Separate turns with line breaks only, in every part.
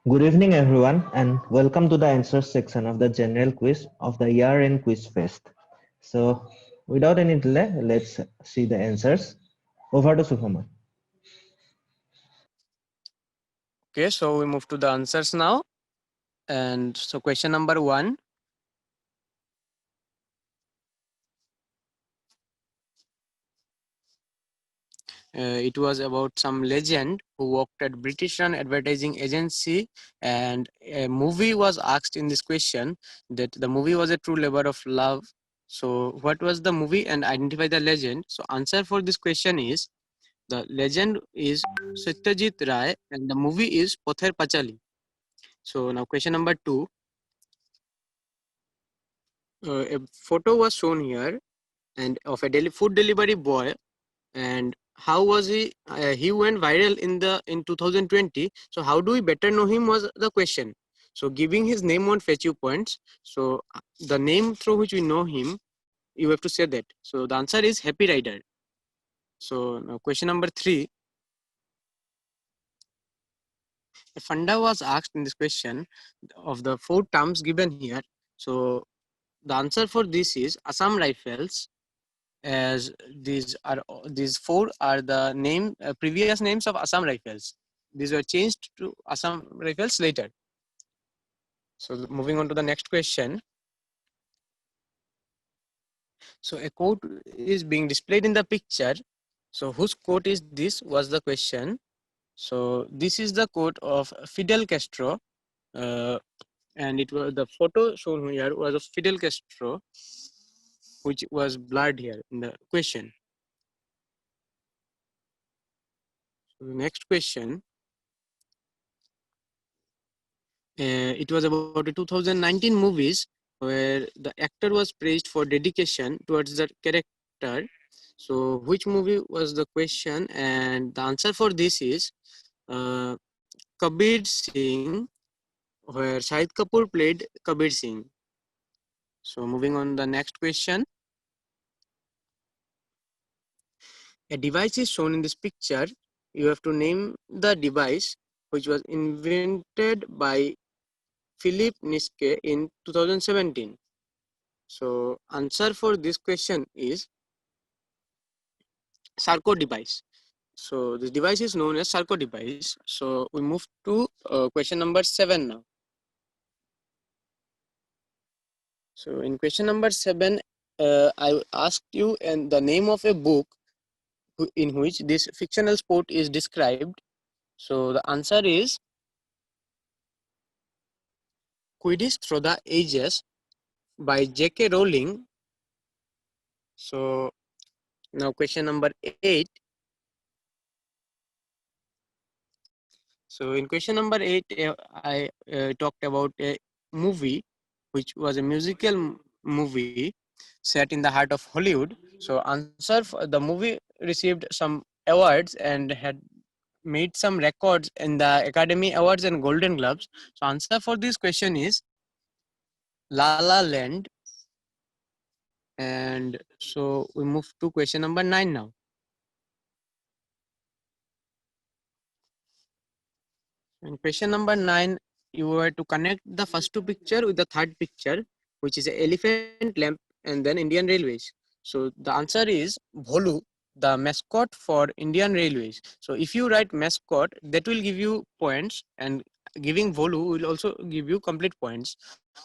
Good evening, everyone, and welcome to the answers section of the general quiz of the year-end quiz fest. So, without any delay, let's see the answers. Over to Shubhamoy.
Okay, so we move to the answers now. And so question number one, it was about some legend who worked at British run advertising agency, and a movie was asked in this question that the movie was a true labor of love. So what was the movie and identify the legend? So answer for this question is the legend is Satyajit Ray and the movie is Pother Pachali. So now question number two, a photo was shown here and of a food delivery boy, and how was he went viral in 2020. So how do we better know him was the question. So giving his name won't fetch you points. So the name through which we know him, you have to say that. So the answer is Happy Rider. So now question number three, a funda was asked in this question of the four terms given here. So the answer for this is Assam Rifles, as these four are the previous names of Assam Rifles. These were changed to Assam Rifles later. So moving on to the next question. So a quote is being displayed in the picture. So whose quote is this was the question. So this is the quote of Fidel Castro, uh, and it was the photo shown here was of Fidel Castro, which was blurred here in the question. So the next question. It was about the 2019 movies where the actor was praised for dedication towards the character. So which movie was the question? And the answer for this is uh, Kabir Singh, where Shahid Kapoor played Kabir Singh. So moving on the next question. A device is shown in this picture. You have to name the device which was invented by Philip Niske in 2017. So answer for this question is Sarco device. So this device is known as Sarco device. So we move to question number 7 now. So in question number 7, I asked you and the name of a book in which this fictional sport is described. So the answer is Quidditch Through the Ages by J.K. Rowling. So now question number 8. So in question number 8, I talked about a movie which was a musical movie set in the heart of Hollywood. So answer for the movie received some awards and had made some records in the Academy Awards and Golden Globes. So answer for this question is La La Land. And so we move to question number 9 now. In question number 9, you were to connect the first two picture with the third picture, which is an elephant lamp and then Indian Railways. So the answer is Bholu, the mascot for Indian Railways. So if you write mascot, that will give you points, and giving Bholu will also give you complete points.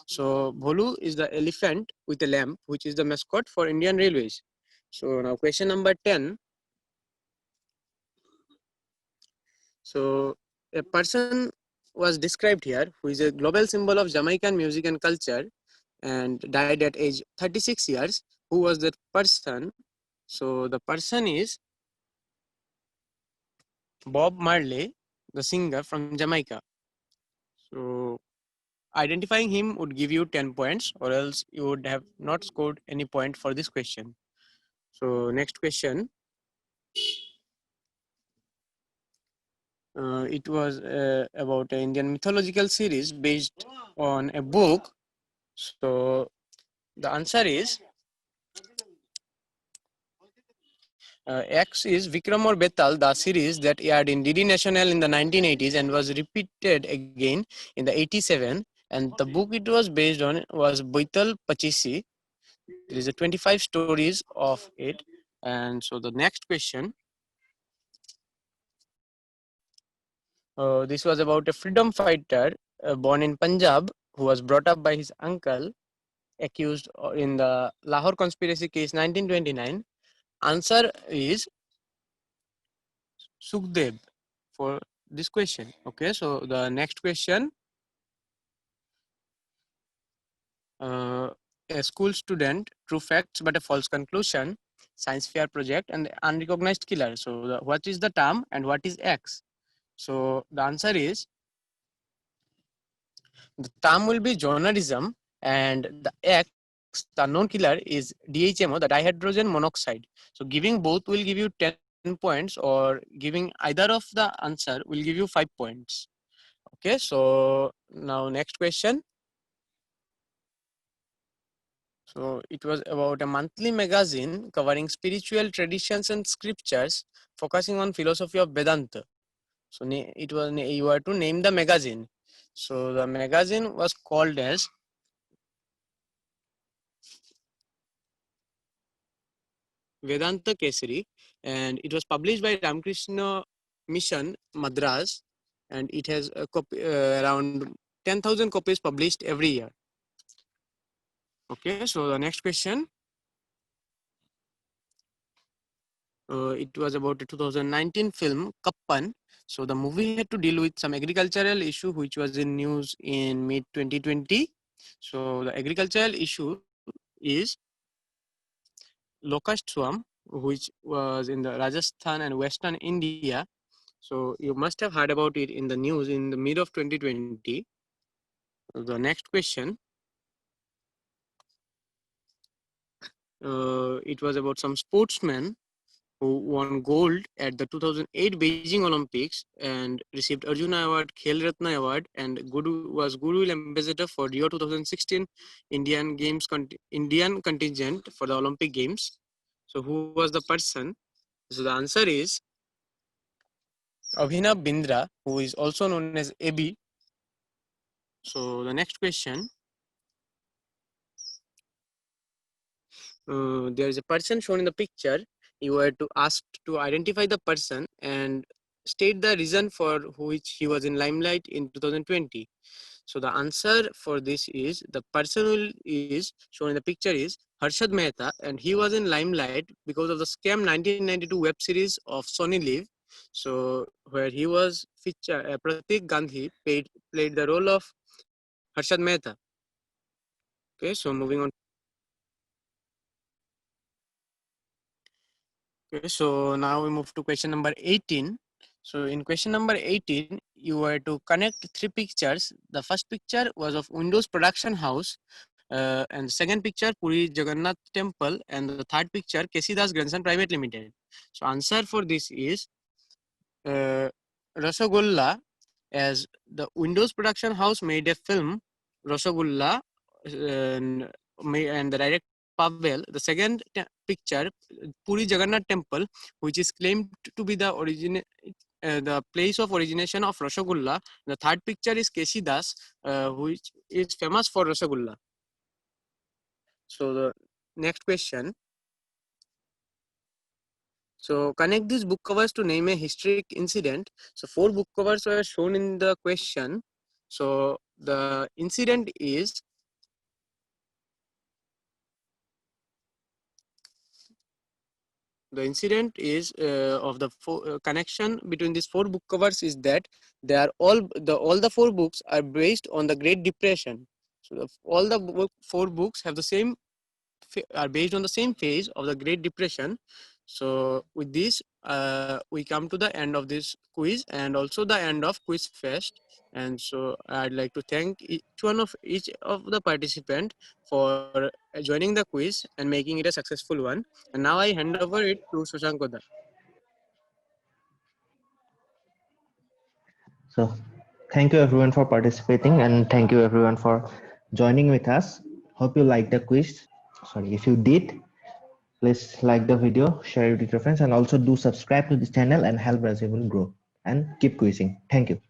So Bholu is the elephant with a lamp, which is the mascot for Indian Railways. So now question number 10. So a person was described here who is a global symbol of Jamaican music and culture and died at age 36 years. Who was that person? So the person is Bob Marley, the singer from Jamaica. So identifying him would give you 10 points, or else you would have not scored any point for this question. So next question. It was about an Indian mythological series based on a book. So the answer is X is Vikram or Betal, the series that aired in DD National in the 1980s and was repeated again in the 87. And the book it was based on was Baital Pachisi. There is a 25 stories of it. And so the next question, this was about a freedom fighter born in Punjab who was brought up by his uncle accused in the Lahore conspiracy case 1929. Answer is Sukhdev for this question. Okay, so the next question, uh, a school student, true facts but a false conclusion, science fair project, and unrecognized killer. So what is the term and what is X? So the answer is the term will be journalism, and the X, the unknown killer, is DHMO, the dihydrogen monoxide. So giving both will give you 10 points, or giving either of the answer will give you 5 points. Okay, so now next question. So it was about a monthly magazine covering spiritual traditions and scriptures, focusing on philosophy of Vedanta. So you are to name the magazine. So the magazine was called as Vedanta Kesari, and it was published by Ramakrishna Mission Madras, and it has around 10,000 copies published every year. Okay, so the next question. It was about a 2019 film Kappan. So the movie had to deal with some agricultural issue which was in news in mid 2020. So the agricultural issue is locust swarm, which was in the Rajasthan and Western India. So you must have heard about it in the news in the mid of 2020. The next question. It was about some sportsmen who won gold at the 2008 Beijing Olympics and received Arjuna Award, Khel Ratna Award, and was Goodwill Ambassador for Rio 2016 Indian contingent for the Olympic Games. So who was the person? So the answer is Abhinav Bindra, who is also known as AB. So the next question. There is a person shown in the picture. You were to ask to identify the person and state the reason for which he was in limelight in 2020. So the answer for this is the person who is shown in the picture is Harshad Mehta, and he was in limelight because of the scam 1992 web series of Sony Live. So where he was featured, Pratik Gandhi played the role of Harshad Mehta. Okay, so moving on. Okay, so now we move to question number 18. So in question number 18, you were to connect three pictures. The first picture was of Windows production house, and the second picture Puri Jagannath temple, and the third picture Kesi Das Grandson Private Limited. So answer for this is uh, Rasagolla, as the Windows production house made a film Rasagolla, and the director was Pavel. The second picture Puri Jagannath temple, which is claimed to be the place of origination of Rasagolla. The third picture is Kesi Das, which is famous for Rasagolla. So the next question. So connect these book covers to name a historic incident. So 4 book covers were shown in the question. So the incident is of the connection between these 4 book covers is that they are all the 4 books are based on the Great Depression. So all the 4 books have the same are based on the same phase of the Great Depression. So with this, we come to the end of this quiz and also the end of Quiz Fest. And so I'd like to thank each of the participant for joining the quiz and making it a successful one. And now I hand over it to Shashankoda.
So thank you everyone for participating, and thank you everyone for joining with us. Hope you liked the quiz. Sorry, if you did, Please like the video, share it with your friends, and also do subscribe to this channel and help Rajibul grow and keep quizzing. Thank you.